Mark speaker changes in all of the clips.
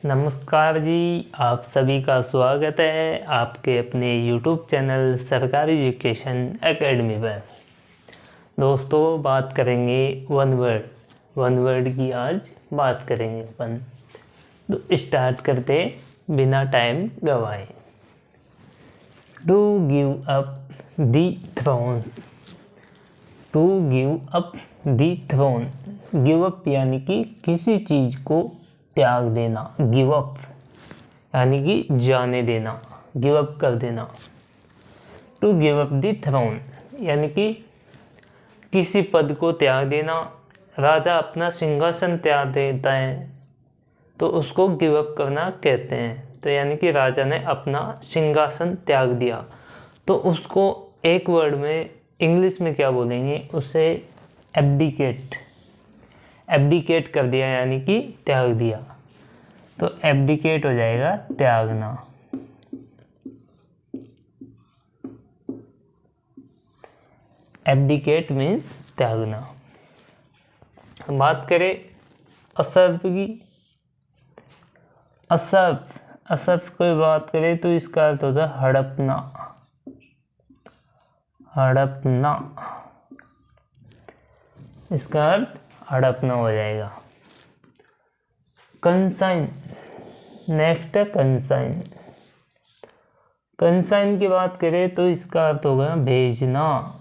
Speaker 1: नमस्कार जी, आप सभी का स्वागत है आपके अपने YouTube चैनल सरकारी एजुकेशन एकेडमी पर। दोस्तों, बात करेंगे वन वर्ड की आज बात करेंगे अपन। तो स्टार्ट करते बिना टाइम गवाए। To give up the thrones. To give up the throne. Give up यानी कि किसी चीज़ को त्याग देना। गिव अप यानी कि जाने देना, गिव अप कर देना। To give up the throne यानी कि किसी पद को त्याग देना। राजा अपना सिंहासन त्याग देता है तो उसको गिव अप करना कहते हैं। तो यानी कि राजा ने अपना सिंहासन त्याग दिया, तो उसको एक वर्ड में इंग्लिश में क्या बोलेंगे, उसे एब्डिकेट। एब्डिकेट कर दिया यानी कि त्याग दिया, तो एब्डिकेट हो जाएगा त्यागना। एब्डिकेट मीन्स त्यागना। बात करें असर्फ की। असर्फ कोई बात करें तो इसका अर्थ होता है हड़पना। हड़पना, इसका अर्थ हड़पना हो जाएगा। कंसाइन, नेक्स्ट है कंसाइन। कंसाइन की बात करें तो इसका अर्थ होगा भेजना।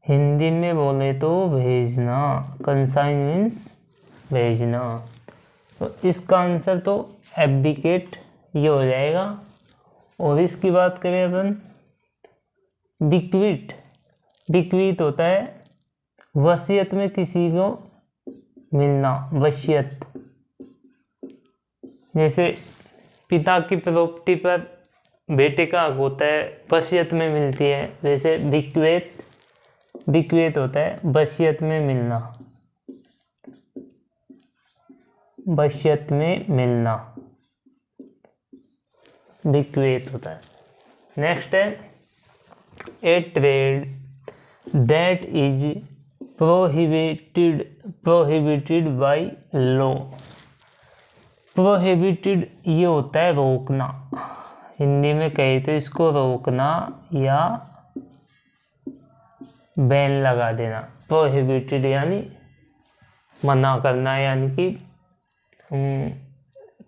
Speaker 1: हिंदी में बोले तो भेजना। कंसाइन मीन्स भेजना। तो इसका आंसर तो एब्डिकेट ये हो जाएगा। और इसकी बात करें अपन बिक्विट। बिक्विट होता है वसीयत में किसी को मिलना। वसीयत, जैसे पिता की प्रॉपर्टी पर बेटे का हक होता है, वसीयत में मिलती है, वैसे बिक्वेत होता है वसीयत में मिलना। वसीयत में मिलना बिक्वेत होता है। नेक्स्ट है ए trade that is prohibited by law. Prohibited ये होता है रोकना। हिंदी में कहे तो इसको रोकना या बैन लगा देना। प्रोहिबिटेड यानी मना करना, यानी कि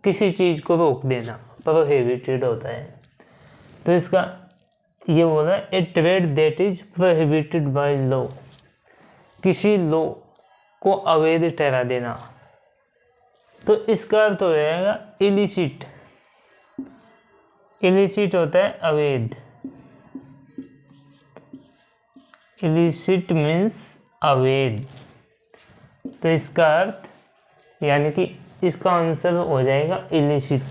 Speaker 1: किसी चीज़ को रोक देना प्रोहिबिटेड होता है। तो इसका ये बोला ए trade that is prohibited by law. किसी लॉ को अवैध ठहरा देना, तो इसका अर्थ हो जाएगा इलिसिट। इलिसिट होता है अवैध। इलिसिट मीन्स अवैध। तो इसका अर्थ यानी कि इसका आंसर हो जाएगा इलिसिट।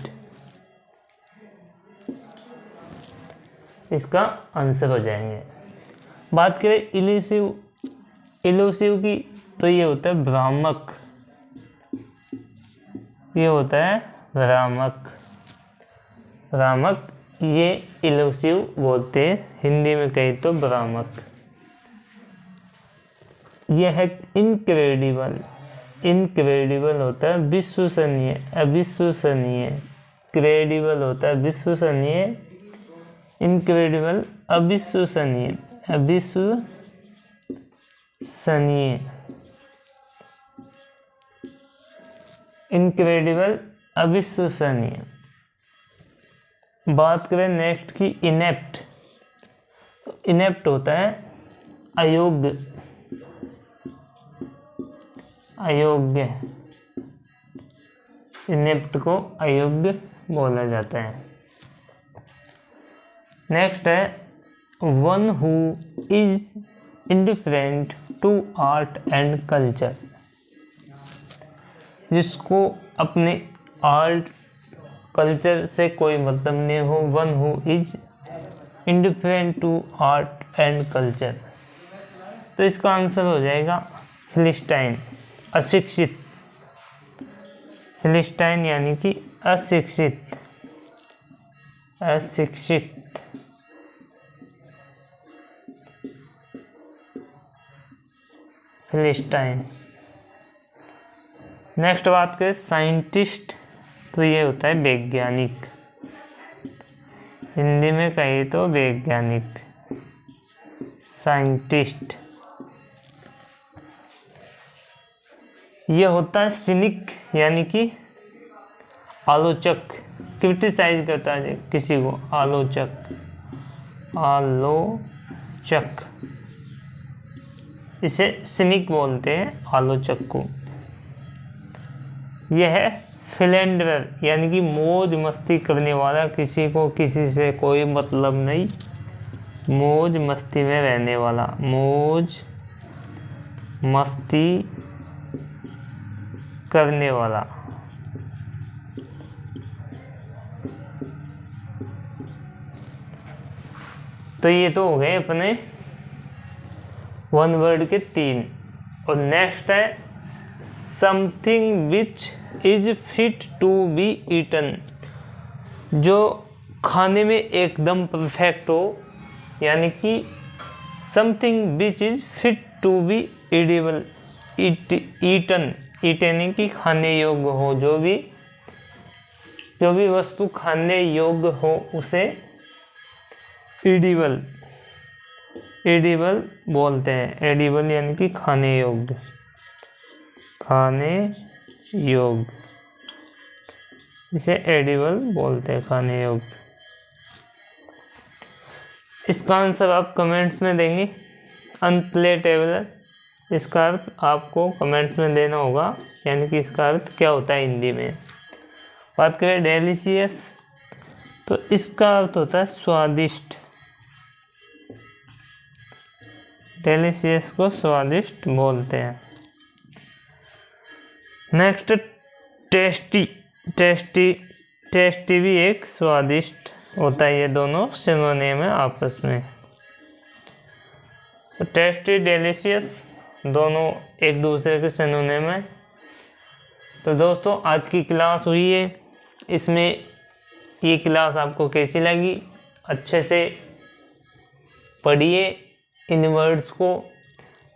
Speaker 1: इसका आंसर हो जाएंगे। बात करें इलूसिव की तो ये होता है भ्रामक। ये होता है भ्रामक। भ्रामक ये इलूसिव बोलते हैं, हिंदी में कहे तो भ्रामक। यह है इनक्रेडिबल। इनक्रेडिबल होता है विश्वसनीय, अविश्वसनीय। क्रेडिबल होता है विश्वसनीय, इनक्रेडिबल अविश्वसनीय। अविश्वसनीय, इनक्रेडिबल अविश्वसनीय। बात करें नेक्स्ट की इनेप्ट। इनेप्ट होता है अयोग्य। अयोग्य, इनेप्ट को अयोग्य बोला जाता है। नेक्स्ट है one who is indifferent to art and culture. जिसको अपने आर्ट कल्चर से कोई मतलब नहीं हो। One who is indifferent to art and culture. तो इसका आंसर हो जाएगा फिलिस्टाइन, अशिक्षित। फिलिस्टाइन यानी कि अशिक्षित, अशिक्षित। फिलिस्टाइन। नेक्स्ट बात करें साइंटिस्ट, तो ये होता है वैज्ञानिक, हिंदी में कहे तो वैज्ञानिक, साइंटिस्ट। ये होता है सिनिक यानी कि आलोचक, क्रिटिसाइज करता है किसी को, आलोचक, आलोचक, इसे सिनिक बोलते हैं, आलोचक को। यह है फिलेंडर यानी कि मौज मस्ती करने वाला, किसी को किसी से कोई मतलब नहीं, मौज मस्ती में रहने वाला, मौज मस्ती करने वाला। तो ये तो हो गए अपने वन वर्ड के 3। और नेक्स्ट है something which is fit to be eaten, जो खाने में एकदम परफेक्ट हो, यानी कि something which is fit to be edible, eaten, eaten की खाने योग्य हो, जो भी वस्तु खाने योग्य हो उसे एडिबल, एडिबल बोलते हैं। एडिबल यानी कि खाने योग्य, खाने योग्य, इसे एडिबल बोलते हैं, खाने योग्य। इसका आंसर आप कमेंट्स में देंगे। अनप्लेटेबल, इसका अर्थ आपको कमेंट्स में देना होगा, यानी कि इसका अर्थ क्या होता है हिंदी में। बात करें डेलिशियस, तो इसका अर्थ होता है स्वादिष्ट, डेलिशियस को स्वादिष्ट बोलते हैं। नेक्स्ट टेस्टी, टेस्टी, टेस्टी भी एक स्वादिष्ट होता है, ये दोनों सिनोनिम है आपस में। तो टेस्टी, डेलिशियस दोनों एक दूसरे के सिनोनिम है। तो दोस्तों आज की क्लास हुई है, इसमें ये क्लास आपको कैसी लगी, अच्छे से पढ़िए इन वर्ड्स को,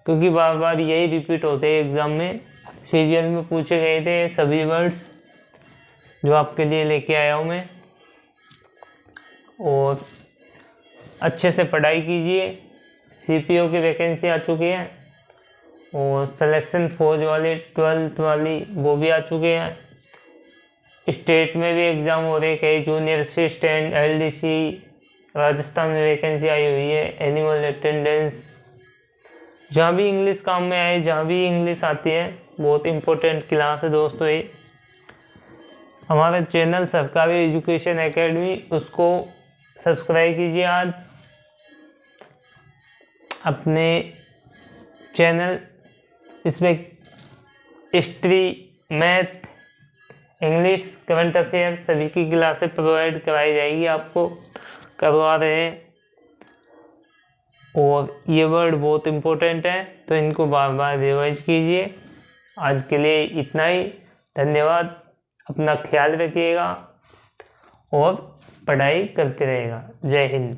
Speaker 1: क्योंकि बार बार यही रिपीट होते हैं एग्ज़ाम में। सीरियल में पूछे गए थे सभी वर्ड्स जो आपके लिए लेके आया हूँ मैं। और अच्छे से पढ़ाई कीजिए, सीपीओ की वैकेंसी आ चुकी है, और सिलेक्शन फौज वाली 12th वाली वो भी आ चुके हैं। स्टेट में भी एग्ज़ाम हो रहे हैं, कई जूनियर असिस्टेंट, एलडीसी, राजस्थान में वैकेंसी आई हुई है, एनिमल अटेंडेंस। जहाँ भी इंग्लिश काम में आए, जहाँ भी इंग्लिश आती है, बहुत इम्पोर्टेंट क्लास है दोस्तों ये। हमारा चैनल सरकारी एजुकेशन एकेडमी, उसको सब्सक्राइब कीजिए आज। अपने चैनल, इसमें history, math, English, current affair सभी की क्लासें प्रोवाइड कराई जाएगी, आपको करवा रहे हैं। और ये वर्ड बहुत इम्पोर्टेंट है, तो इनको बार बार रिवाइज कीजिए। आज के लिए इतना ही, धन्यवाद। अपना ख्याल रखिएगा और पढ़ाई करते रहिएगा। जय हिंद।